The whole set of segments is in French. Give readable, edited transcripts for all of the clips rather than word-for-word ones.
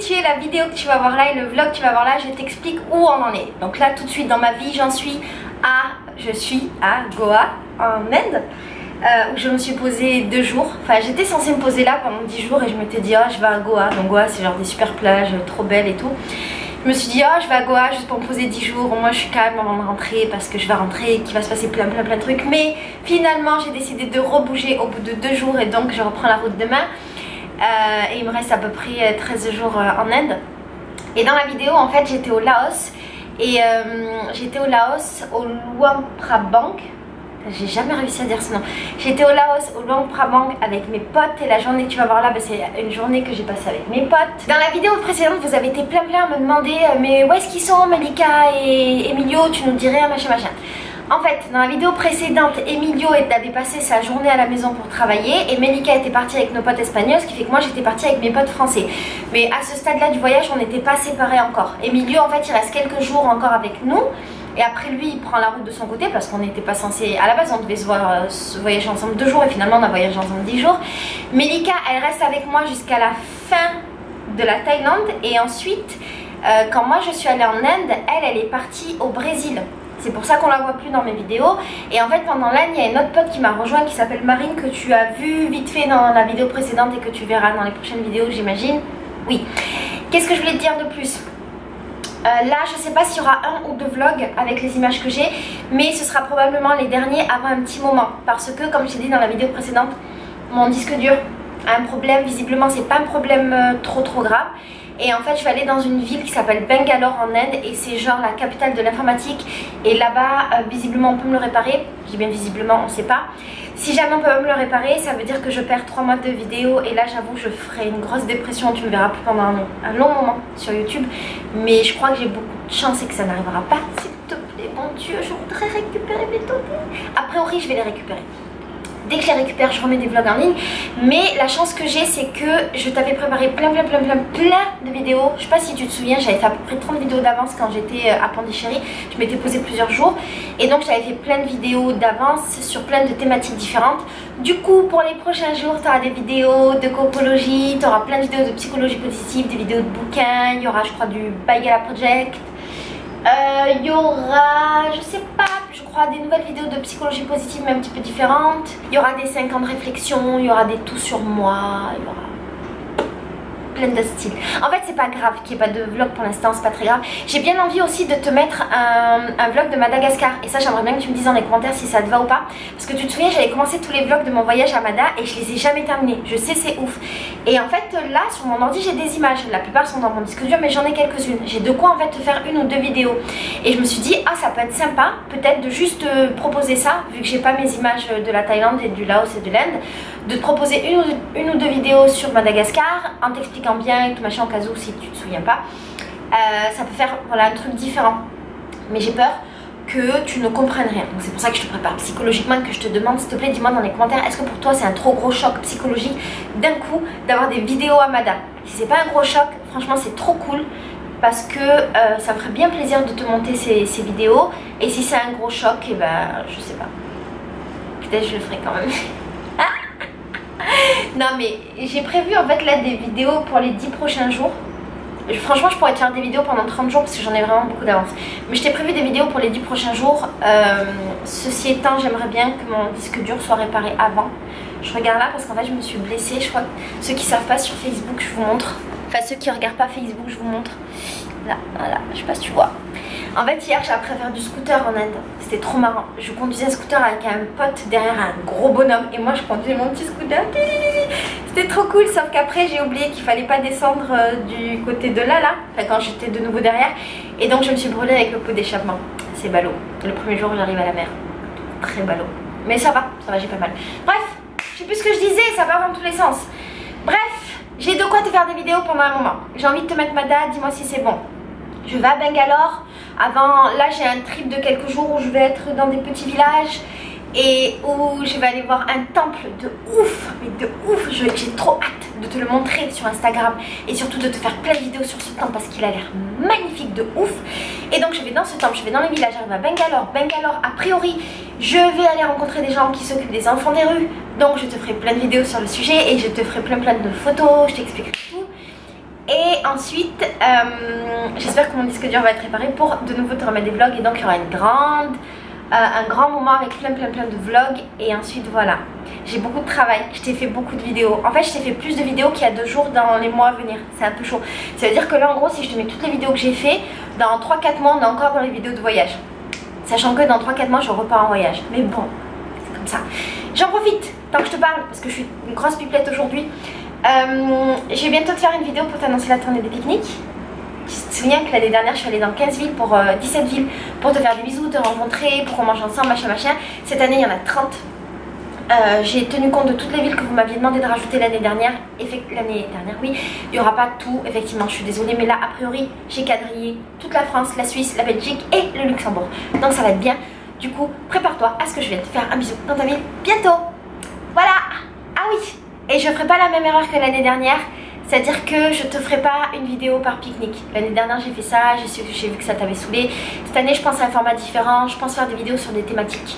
habitué, la vidéo que tu vas voir là et le vlog que tu vas voir là, je t'explique où on en est. Donc là tout de suite dans ma vie, je suis à Goa en Inde, où je me suis posée 2 jours. Enfin j'étais censée me poser là pendant 10 jours et je m'étais dit oh je vais à Goa. Donc Goa c'est genre des super plages trop belles et tout. Je me suis dit oh je vais à Goa juste pour me poser 10 jours, au moins je suis calme avant de rentrer parce que je vais rentrer et qu'il va se passer plein de trucs. Mais finalement j'ai décidé de rebouger au bout de 2 jours et donc je reprends la route demain. Et il me reste à peu près 13 jours en Inde. Et dans la vidéo en fait j'étais au Laos. Et j'étais au Laos, au Luang Prabang. J'ai jamais réussi à dire ce nom. J'étais au Laos, au Luang Prabang avec mes potes. Et la journée que tu vas voir là, bah, c'est une journée que j'ai passée avec mes potes. Dans la vidéo précédente vous avez été plein à me demander mais où est-ce qu'ils sont Melika et Emilio, tu nous dirais machin. En fait, dans la vidéo précédente, Emilio avait passé sa journée à la maison pour travailler et Melika était partie avec nos potes espagnols, ce qui fait que moi j'étais partie avec mes potes français. Mais à ce stade-là du voyage, on n'était pas séparés encore. Emilio, en fait, il reste quelques jours encore avec nous et après lui, il prend la route de son côté parce qu'on n'était pas censé. À la base, on devait se voyager ensemble 2 jours et finalement, on a voyagé ensemble 10 jours. Melika, elle reste avec moi jusqu'à la fin de la Thaïlande et ensuite, quand moi je suis allée en Inde, elle est partie au Brésil. C'est pour ça qu'on la voit plus dans mes vidéos. Et en fait pendant l'année il y a une autre pote qui m'a rejoint qui s'appelle Marine, que tu as vu vite fait dans la vidéo précédente et que tu verras dans les prochaines vidéos j'imagine. Oui. Qu'est-ce que je voulais te dire de plus? Là je sais pas s'il y aura 1 ou 2 vlogs avec les images que j'ai, mais ce sera probablement les derniers avant un petit moment. Parce que comme je t'ai dit dans la vidéo précédente, mon disque dur a un problème. Visiblement c'est pas un problème trop grave. Et en fait je vais aller dans une ville qui s'appelle Bangalore en Inde et c'est genre la capitale de l'informatique. Et là-bas visiblement on peut me le réparer. Je dis bien visiblement, on sait pas. Si jamais on peut me le réparer, ça veut dire que je perds 3 mois de vidéos. Et là j'avoue je ferai une grosse dépression. Tu me verras plus pendant un long moment sur YouTube. Mais je crois que j'ai beaucoup de chance et que ça n'arrivera pas. S'il te plaît mon Dieu, je voudrais récupérer mes données. A priori je vais les récupérer. Dès que je les récupère, je remets des vlogs en ligne. Mais la chance que j'ai, c'est que je t'avais préparé plein de vidéos. Je sais pas si tu te souviens, j'avais fait à peu près 30 vidéos d'avance quand j'étais à Pondichéry. Je m'étais posée plusieurs jours. Et donc j'avais fait plein de vidéos d'avance sur plein de thématiques différentes. Du coup, pour les prochains jours, tu auras des vidéos de cocologie, tu auras plein de vidéos de psychologie positive, des vidéos de bouquins. Il y aura, je crois, du Baigala Project. Il y aura, je sais pas, je crois des nouvelles vidéos de psychologie positive mais un petit peu différentes. Il y aura des 5 ans de réflexion, il y aura des tout sur moi, il y aura plein de styles. En fait c'est pas grave qu'il n'y ait pas de vlog pour l'instant, c'est pas très grave. J'ai bien envie aussi de te mettre un vlog de Madagascar. Et ça j'aimerais bien que tu me dises dans les commentaires si ça te va ou pas. Parce que tu te souviens j'avais commencé tous les vlogs de mon voyage à Mada et je les ai jamais terminés. Je sais c'est ouf. Et en fait là sur mon ordi j'ai des images. La plupart sont dans mon disque dur mais j'en ai quelques-unes. J'ai de quoi en fait te faire 1 ou 2 vidéos. Et je me suis dit ah ça peut être sympa peut-être de juste proposer ça. Vu que j'ai pas mes images de la Thaïlande et du Laos et de l'Inde. De te proposer une ou deux vidéos sur Madagascar en t'expliquant bien et tout machin au cas où si tu te souviens pas. Ça peut faire voilà, un truc différent. Mais j'ai peur que tu ne comprennes rien. Donc c'est pour ça que je te prépare psychologiquement, que je te demande s'il te plaît dis-moi dans les commentaires est-ce que pour toi c'est un trop gros choc psychologique d'un coup d'avoir des vidéos à Mada. Si c'est pas un gros choc, franchement c'est trop cool. Parce que ça me ferait bien plaisir de te monter ces vidéos. Et si c'est un gros choc, et ben je sais pas. Peut-être je le ferai quand même. Non mais j'ai prévu en fait là des vidéos pour les 10 prochains jours. Franchement je pourrais te faire des vidéos pendant 30 jours parce que j'en ai vraiment beaucoup d'avance. Mais je t'ai prévu des vidéos pour les 10 prochains jours. Ceci étant j'aimerais bien que mon disque dur soit réparé avant. Je regarde là parce qu'en fait je me suis blessée. Je crois que ceux qui savent pas sur Facebook je vous montre. Enfin ceux qui regardent pas Facebook je vous montre. Là, voilà, je sais pas si tu vois. En fait hier j'ai appris à faire du scooter en Inde. C'était trop marrant. Je conduisais un scooter avec un pote derrière un gros bonhomme. Et moi je conduisais mon petit scooter. C'était trop cool. Sauf qu'après j'ai oublié qu'il fallait pas descendre du côté de là. Enfin quand j'étais de nouveau derrière. Et donc je me suis brûlée avec le pot d'échappement. C'est ballot. Le premier jour où j'arrive à la mer. Très ballot. Mais ça va j'ai pas mal. Bref, je sais plus ce que je disais. Ça va dans tous les sens. Bref, j'ai de quoi te faire des vidéos pendant un moment. J'ai envie de te mettre ma date. Dis-moi si c'est bon. Je vais à Bangalore. Avant, là j'ai un trip de quelques jours où je vais être dans des petits villages et où je vais aller voir un temple de ouf, mais de ouf. J'ai trop hâte de te le montrer sur Instagram et surtout de te faire plein de vidéos sur ce temple parce qu'il a l'air magnifique de ouf. Et donc je vais dans ce temple, je vais dans les villages, j'arrive à Bangalore. Bangalore, a priori, je vais aller rencontrer des gens qui s'occupent des enfants des rues. Donc je te ferai plein de vidéos sur le sujet et je te ferai plein de photos, je t'expliquerai tout. Et ensuite, j'espère que mon disque dur va être réparé pour de nouveau te remettre des vlogs. Et donc il y aura un grand moment avec plein de vlogs. Et ensuite voilà, j'ai beaucoup de travail, je t'ai fait beaucoup de vidéos. En fait je t'ai fait plus de vidéos qu'il y a 2 jours dans les mois à venir. C'est un peu chaud. Ça veut dire que là en gros si je te mets toutes les vidéos que j'ai fait, dans 3-4 mois on est encore dans les vidéos de voyage. Sachant que dans 3-4 mois je repars en voyage. Mais bon, c'est comme ça. J'en profite tant que je te parle parce que je suis une grosse pipelette aujourd'hui. Je vais bientôt te faire une vidéo pour t'annoncer la tournée des pique-niques. Tu te souviens que l'année dernière je suis allée dans 15 villes pour 17 villes pour te faire des bisous, te rencontrer, pour qu'on mange ensemble, machin. Cette année il y en a 30. J'ai tenu compte de toutes les villes que vous m'aviez demandé de rajouter l'année dernière. L'année dernière, oui, il n'y aura pas tout, effectivement, je suis désolée, mais là, a priori, j'ai quadrillé toute la France, la Suisse, la Belgique et le Luxembourg. Donc ça va être bien. Du coup, prépare-toi à ce que je vienne te faire un bisou dans ta ville bientôt. Voilà. Ah oui, et je ne ferai pas la même erreur que l'année dernière. C'est-à-dire que je te ferai pas une vidéo par pique-nique. L'année dernière j'ai fait ça, j'ai vu que ça t'avait saoulé. Cette année je pense à un format différent, je pense faire des vidéos sur des thématiques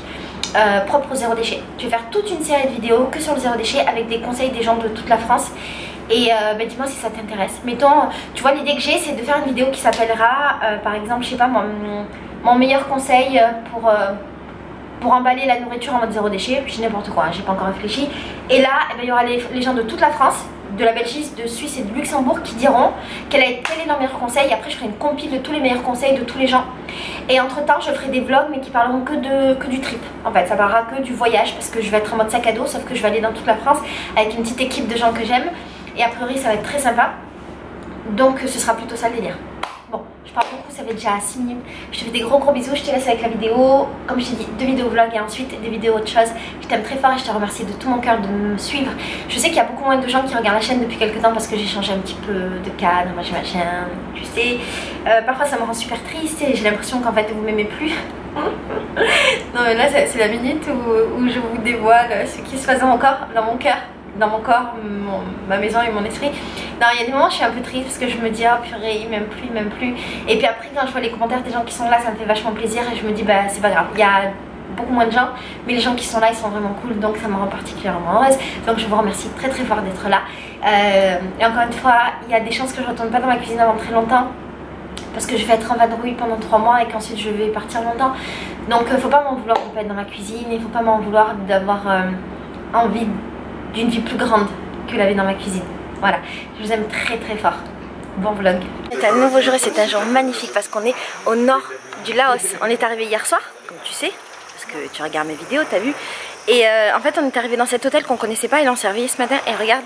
propres au zéro déchet. Je vais faire toute une série de vidéos que sur le zéro déchet avec des conseils des gens de toute la France. Et dis-moi si ça t'intéresse. Mettons, tu vois, l'idée que j'ai c'est de faire une vidéo qui s'appellera par exemple, je sais pas, mon meilleur conseil pour emballer la nourriture en mode zéro déchet. Je dis n'importe quoi, j'ai pas encore réfléchi. Et là, il y aura les gens de toute la France, de la Belgique, de Suisse et de Luxembourg qui diront quel est leur meilleur conseil. Après je ferai une compile de tous les meilleurs conseils de tous les gens. Et entre temps je ferai des vlogs mais qui parleront que du trip. En fait ça parlera que du voyage parce que je vais être en mode sac à dos, sauf que je vais aller dans toute la France avec une petite équipe de gens que j'aime. Et a priori ça va être très sympa. Donc ce sera plutôt ça le délire. Bon, je parle beaucoup, ça fait déjà 6 minutes. Je te fais des gros bisous, je te laisse avec la vidéo. Comme je t'ai dit, 2 vidéos vlog et ensuite des vidéos autre chose. Je t'aime très fort et je te remercie de tout mon cœur de me suivre. Je sais qu'il y a beaucoup moins de gens qui regardent la chaîne depuis quelques temps parce que j'ai changé un petit peu de cadre, machin, tu sais. Parfois ça me rend super triste et j'ai l'impression qu'en fait vous m'aimez plus. Non mais là c'est la minute où je vous dévoile ce qui se passe encore dans mon cœur, dans mon corps, ma maison et mon esprit. Non, il y a des moments où je suis un peu triste parce que je me dis oh purée, il m'aime plus. Et puis après quand je vois les commentaires des gens qui sont là, ça me fait vachement plaisir et je me dis bah c'est pas grave, il y a beaucoup moins de gens mais les gens qui sont là ils sont vraiment cool, donc ça me rend particulièrement heureuse. Donc je vous remercie très fort d'être là. Et encore une fois, il y a des chances que je retourne pas dans ma cuisine avant très longtemps parce que je vais être en vadrouille pendant 3 mois et qu'ensuite je vais partir longtemps. Donc faut pas m'en vouloir de pas être dans ma cuisine et faut pas m'en vouloir d'avoir envie d'une vie plus grande que la vie dans ma cuisine. Voilà, je vous aime très fort. Bon vlog. C'est un nouveau jour et c'est un jour magnifique parce qu'on est au nord du Laos. On est arrivé hier soir, comme tu sais, parce que tu regardes mes vidéos, t'as vu. Et en fait on est arrivé dans cet hôtel qu'on connaissait pas et l'on s'est réveillé ce matin et regarde.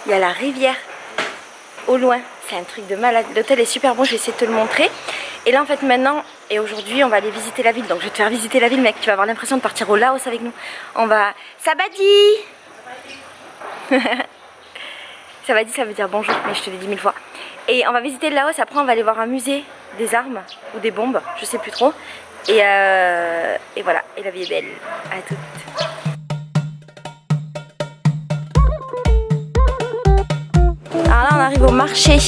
Il y a la rivière au loin, c'est un truc de malade. L'hôtel est super bon, je vais essayer de te le montrer. Et là en fait maintenant et aujourd'hui on va aller visiter la ville. Donc je vais te faire visiter la ville mec, tu vas avoir l'impression de partir au Laos avec nous. On va... Sabadi. Sabadi ça veut dire bonjour mais je te l'ai dit 1000 fois. Et on va visiter le Laos, après on va aller voir un musée des armes ou des bombes, je sais plus trop. Et voilà, et la vie est belle. À toutes. Alors là on arrive au marché.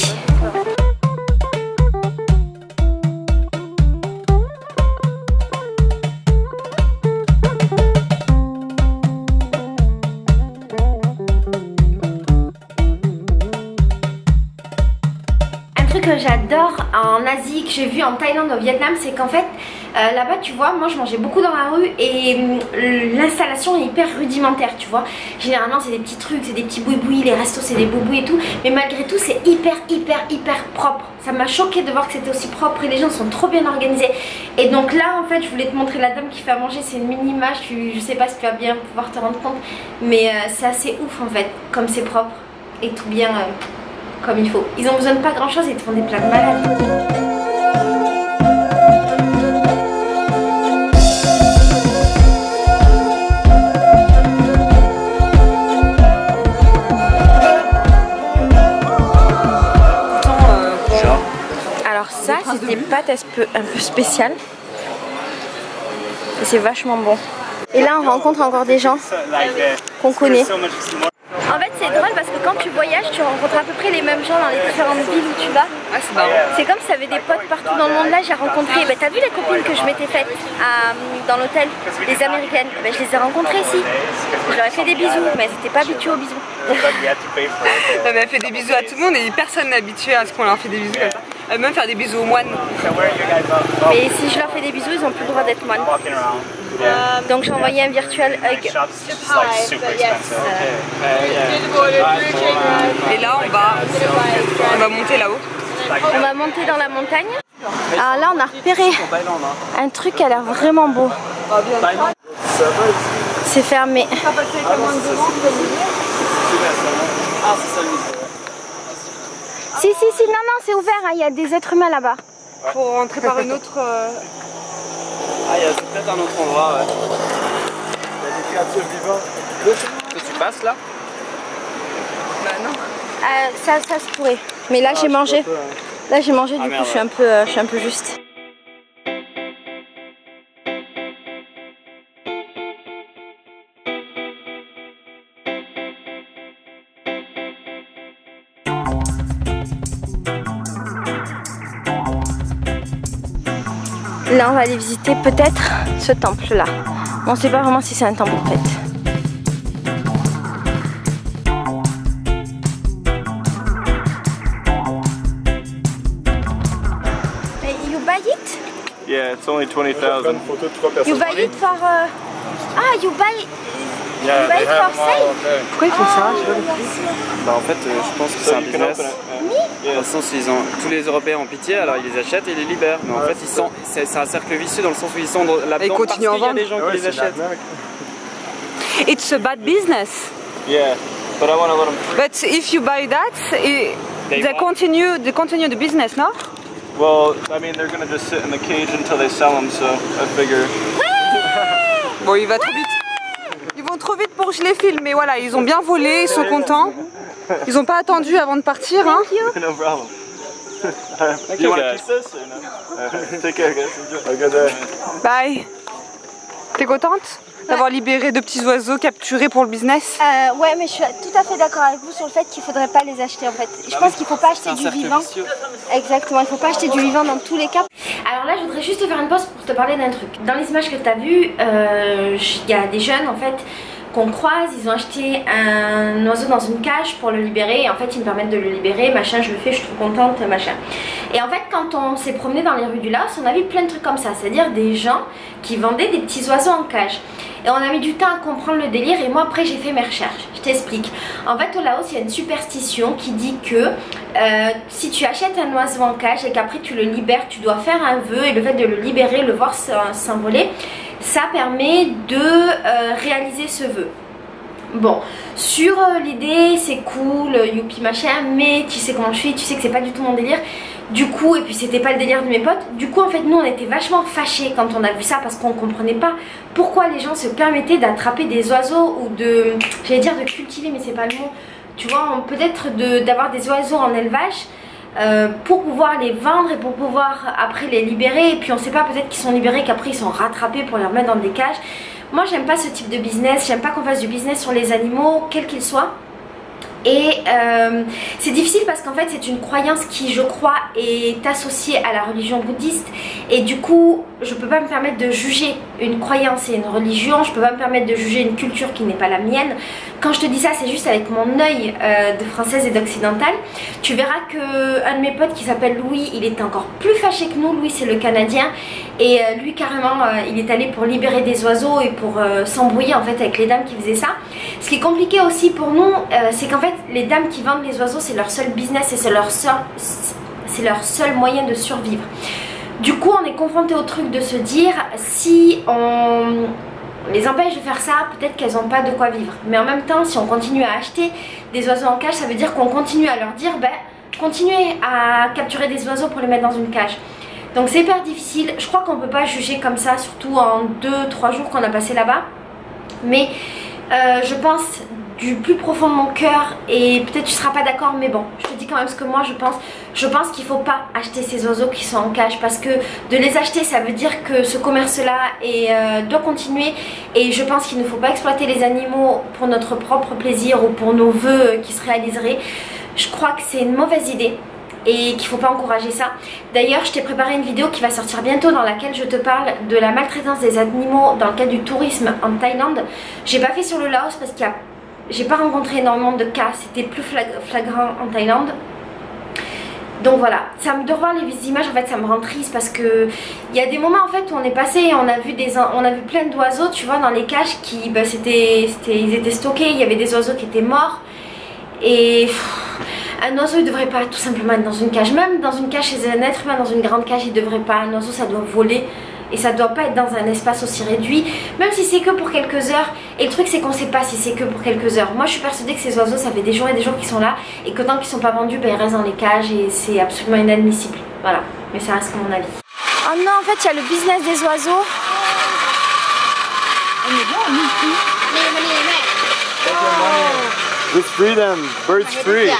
Que j'adore en Asie, que j'ai vu en Thaïlande, au Vietnam, c'est qu'en fait là-bas tu vois, moi je mangeais beaucoup dans la rue et l'installation est hyper rudimentaire, tu vois. Généralement c'est des petits trucs, c'est des petits boui-boui, les restos c'est des boui-boui et tout, mais malgré tout c'est hyper propre. Ça m'a choqué de voir que c'était aussi propre et les gens sont trop bien organisés. Et donc là en fait je voulais te montrer la dame qui fait à manger, c'est une mini image, je sais pas si tu vas bien pouvoir te rendre compte, mais c'est assez ouf en fait, comme c'est propre et tout bien comme il faut. Ils ont besoin de pas grand chose et ils te font des plats de malade. Alors ça c'est des pâtes un peu spéciales. Et c'est vachement bon. Et là on rencontre encore des gens qu'on connaît. En fait c'est drôle parce que quand tu voyages, tu rencontres à peu près les mêmes gens dans les différentes villes où tu vas. Ah, c'est marrant. C'est comme si tu avais des potes partout dans le monde. Là, j'ai rencontré, t'as vu les copines que je m'étais faites dans l'hôtel, les américaines, je les ai rencontrées ici. Je leur ai fait des bisous, mais elles n'étaient pas habituées aux bisous. Non, mais elle fait des bisous à tout le monde et personne n'est habitué à ce qu'on leur fait des bisous comme ça. Elle peut même faire des bisous aux moines. Mais si je leur fais des bisous, ils n'ont plus le droit d'être moines. Donc j'ai envoyé un virtual hug. Et là, on va monter là-haut. On va monter dans la montagne. Alors là, on a repéré un truc qui a l'air vraiment beau. C'est fermé. Si, non, c'est ouvert, il y a des êtres humains là-bas. Faut rentrer par une autre... Ah, il y a peut-être un autre endroit, ouais. Il y a des créatures vivantes. Tu passes là? Bah non. Ça se pourrait. Mais là, j'ai mangé. Là, j'ai mangé, du coup, je suis un peu juste. Là, on va aller visiter peut-être ce temple-là. On ne sait pas vraiment si c'est un temple en fait. You buy it? Yeah, it's only 20,000. You buy it for... you buy it for sale? Pourquoi ils font ça? Bah, en fait, je pense que c'est un business. De toute façon, tous les Européens ont pitié, alors ils les achètent et ils les libèrent. Mais en fait, c'est un cercle vicieux dans le sens où ils sont là-dedans parce qu'il y a des gens qui les achètent. It's a bad business. Yeah, but I want to let them. But if you buy that, they continue the business, no? Well, I mean, they're gonna just sit in the cage until they sell them, so I figure. Bon, il va trop vite. Ils vont trop vite pour que je les filme, mais voilà, ils ont bien volé, ils sont contents. Ils n'ont pas attendu avant de partir, hein. No problem. You want to keep this or no? Take care, guys. Have a good day. Bye. T'es contente d'avoir libéré 2 petits oiseaux capturés pour le business? Ouais, mais je suis tout à fait d'accord avec vous sur le fait qu'il faudrait pas les acheter en fait. Je pense qu'il faut pas acheter du vivant. Exactement, il faut pas acheter du vivant dans tous les cas. Alors là, je voudrais juste te faire une pause pour te parler d'un truc. Dans les images que tu as vues, il y a des jeunes en fait qu'on croise, ils ont acheté un oiseau dans une cage pour le libérer et en fait ils me permettent de le libérer, machin, je le fais, je suis trop contente, machin. Et en fait quand on s'est promené dans les rues du Laos, on a vu plein de trucs comme ça, c'est-à-dire des gens qui vendaient des petits oiseaux en cage. Et on a mis du temps à comprendre le délire et moi après j'ai fait mes recherches, je t'explique. En fait au Laos il y a une superstition qui dit que si tu achètes un oiseau en cage et qu'après tu le libères, tu dois faire un vœu et le fait de le libérer, le voir s'envoler, ça permet de réaliser ce vœu. Bon, sur l'idée c'est cool, youpi machin, mais tu sais comment je suis, tu sais que c'est pas du tout mon délire. Du coup, et puis c'était pas le délire de mes potes, du coup en fait nous on était vachement fâchés quand on a vu ça parce qu'on comprenait pas pourquoi les gens se permettaient d'attraper des oiseaux ou de, j'allais dire de cultiver mais c'est pas le mot, tu vois, peut-être d'avoir des oiseaux en élevage. Pour pouvoir les vendre et pour pouvoir après les libérer et puis on sait pas, peut-être qu'ils sont libérés qu'après ils sont rattrapés pour les remettre dans des cages. Moi j'aime pas ce type de business, j'aime pas qu'on fasse du business sur les animaux quels qu'ils soient. Et c'est difficile parce qu'en fait c'est une croyance qui je crois est associée à la religion bouddhiste et du coup je peux pas me permettre de juger une croyance et une religion, je peux pas me permettre de juger une culture qui n'est pas la mienne. Quand je te dis ça c'est juste avec mon œil de française et d'occidentale. Tu verras que un de mes potes qui s'appelle Louis, il était encore plus fâché que nous. Louis c'est le Canadien et lui carrément il est allé pour libérer des oiseaux et pour s'embrouiller en fait avec les dames qui faisaient ça. Ce qui est compliqué aussi pour nous c'est qu'en fait les dames qui vendent les oiseaux c'est leur seul business et c'est leur seul moyen de survivre. Du coup on est confronté au truc de se dire si on les empêche de faire ça, peut-être qu'elles n'ont pas de quoi vivre. Mais en même temps si on continue à acheter des oiseaux en cage, ça veut dire qu'on continue à leur dire continuez à capturer des oiseaux pour les mettre dans une cage. Donc c'est hyper difficile, je crois qu'on ne peut pas juger comme ça, surtout en 2-3 jours qu'on a passé là-bas. Mais je pense du plus profond de mon cœur, et peut-être tu seras pas d'accord, mais bon, je te dis quand même ce que moi je pense. Je pense qu'il faut pas acheter ces oiseaux qui sont en cage, parce que de les acheter, ça veut dire que ce commerce-là doit continuer, et je pense qu'il ne faut pas exploiter les animaux pour notre propre plaisir ou pour nos vœux qui se réaliseraient. Je crois que c'est une mauvaise idée et qu'il ne faut pas encourager ça. D'ailleurs, je t'ai préparé une vidéo qui va sortir bientôt dans laquelle je te parle de la maltraitance des animaux dans le cadre du tourisme en Thaïlande. J'ai pas fait sur le Laos parce que j'ai pas rencontré énormément de cas, c'était plus flagrant en Thaïlande. Donc voilà, de revoir les images, en fait ça me rend triste, parce que il y a des moments en fait où on est passé et on a vu plein d'oiseaux, tu vois, dans les cages qui ils étaient stockés, il y avait des oiseaux qui étaient morts. Et un oiseau il devrait pas tout simplement être dans une cage, même dans une cage chez un être humain, dans une grande cage il devrait pas. Un oiseau ça doit voler, et ça doit pas être dans un espace aussi réduit, même si c'est que pour quelques heures. Et le truc c'est qu'on sait pas si c'est que pour quelques heures. Moi je suis persuadée que ces oiseaux ça fait des jours et des jours qu'ils sont là, et que tant qu'ils sont pas vendus, ben, ils restent dans les cages, et c'est absolument inadmissible. Voilà, mais ça reste mon avis. Oh non, en fait il y a le business des oiseaux. Just free them, birds free.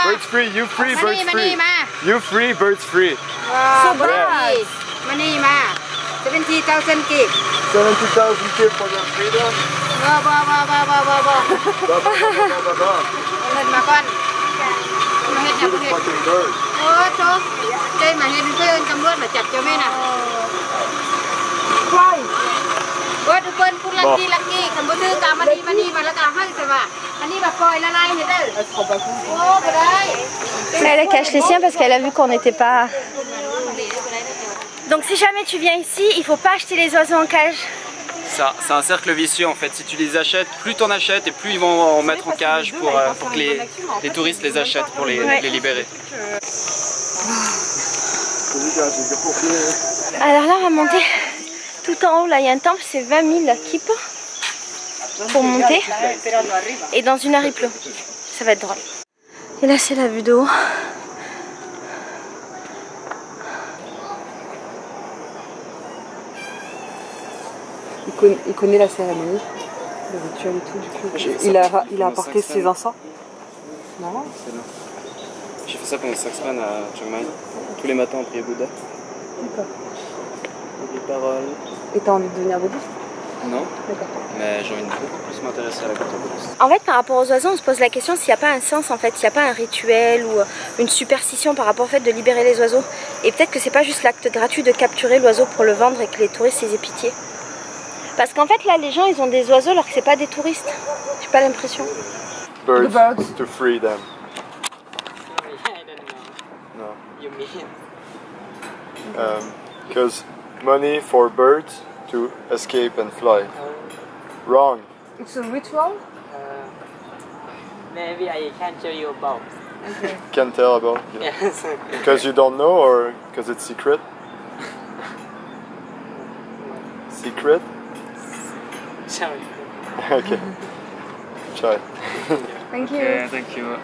Birds free, you free, birds free. You free, birds free. So bad. Money ma. 70,000 kip. 70,000 kip for your freedom. Lên mà con. Mà hết nhập hết. Fucking birds. Chú. Đây mà hết cái ơn cầm luôn mà chặt cho mấy nè. Why? Buat depan pun lagi kan betul tak mani malah tak hal sebab mani bapak la lain itu. Oh berai. Elle cache les siens parce qu'elle a vu qu'on n'était pas. Donc si jamais tu viens ici, il faut pas acheter les oiseaux en cage. C'est un cercle vicieux en fait. Si tu les achètes, plus tu en achètes et plus ils vont en mettre en cage pour que les touristes les achètent pour les libérer. Alors là on va monter tout en haut, là il y a un temple, c'est 20 000 kip pour monter, et dans une heure il pleut. Ça va être drôle. Et là c'est la vue de haut. Il connaît la cérémonie, le rituel et tout, du coup. Il a apporté ses encens. Non. J'ai fait ça pendant 5 semaines à Chiang Mai. Tous les matins on priait Bouddha. D'accord. Des paroles. Et t'as envie de devenir bouddhiste? Non. D'accord. Mais j'ai envie de beaucoup plus m'intéresser à la culture bouddhiste. En fait par rapport aux oiseaux on se pose la question s'il n'y a pas un sens, en fait, s'il n'y a pas un rituel ou une superstition par rapport au fait de libérer les oiseaux. Et peut-être que c'est pas juste l'acte gratuit de capturer l'oiseau pour le vendre et que les touristes aient pitié. Parce qu'en fait là les gens ils ont des oiseaux alors que c'est pas des touristes. J'ai pas l'impression. Birds to free them. No. You mean? Because money for birds to escape and fly. Wrong. It's a ritual? Maybe I can show you about. Can't tell about. Yes. Because you don't know, or because it's secret? Secret? Sorry. Okay. Try. Thank you. Yeah, thank you.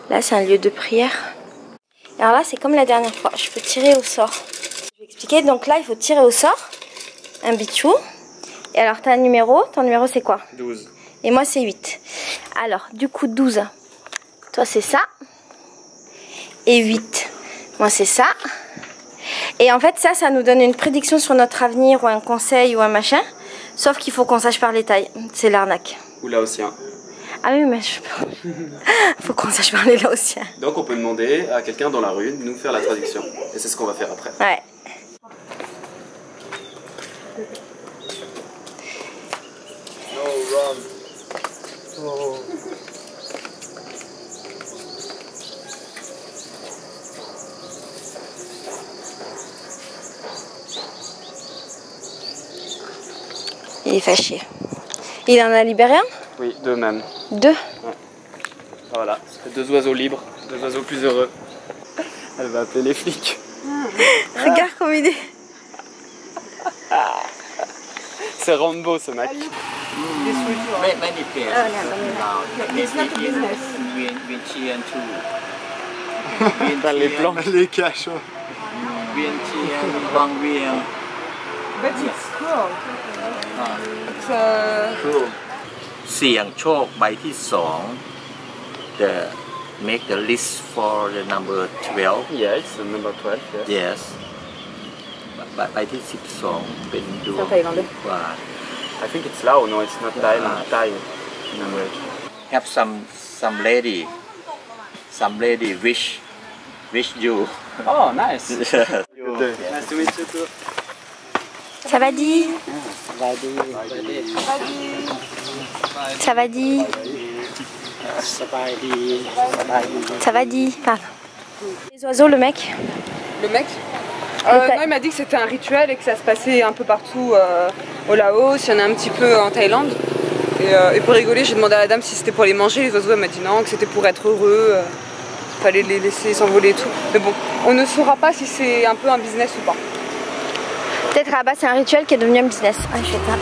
Là c'est un lieu de prière. Et alors là c'est comme la dernière fois, je peux tirer au sort. Je vais expliquer, donc là il faut tirer au sort un bichou. Et alors t'as un numéro, ton numéro c'est quoi? 12. Et moi c'est 8. Alors du coup 12, toi c'est ça. Et 8, moi c'est ça. Et en fait ça nous donne une prédiction sur notre avenir ou un conseil ou un machin. Sauf qu'il faut qu'on sache parler thaï, c'est l'arnaque. Ou laotien. Ah oui mais faut qu'on sache parler laotien. Donc on peut demander à quelqu'un dans la rue de nous faire la traduction. Et c'est ce qu'on va faire après. Ouais. No, run. Oh. Il est fâché. Il en a libéré un? Oui, deux même. Deux? Ouais. Voilà, ça fait 2 oiseaux libres, 2 oiseaux plus heureux. Elle va appeler les flics. Regarde comme il est. C'est Rambo ce mec. This ritual. Many places now. It's not a business. Vientiane too. T'as les plans, les caches. Vientiane, Wang Vieng. But it's cool. It's Cool. เสี่ยงโชคใบที่2 the make the list for the number 12 Yeah, it's the number 12. Yeah. yes ใบที่12เป็นดวงกว่า I think it's Lao. No, it's not Thailand. Thai language. have some lady wish you Oh, nice. Nice to meet you too. Ça va dit? Ça va dit? Ça va dit? Pardon. Les oiseaux, le mec? Le mec non, il m'a dit que c'était un rituel et que ça se passait un peu partout au Laos, il y en a un petit peu en Thaïlande. Et pour rigoler, j'ai demandé à la dame si c'était pour les manger, les oiseaux, elle m'a dit non, que c'était pour être heureux, fallait les laisser s'envoler et tout. Mais bon, on ne saura pas si c'est un peu un business ou pas. Peut-être là-bas c'est un rituel qui est devenu un business. Ah, je sais pas.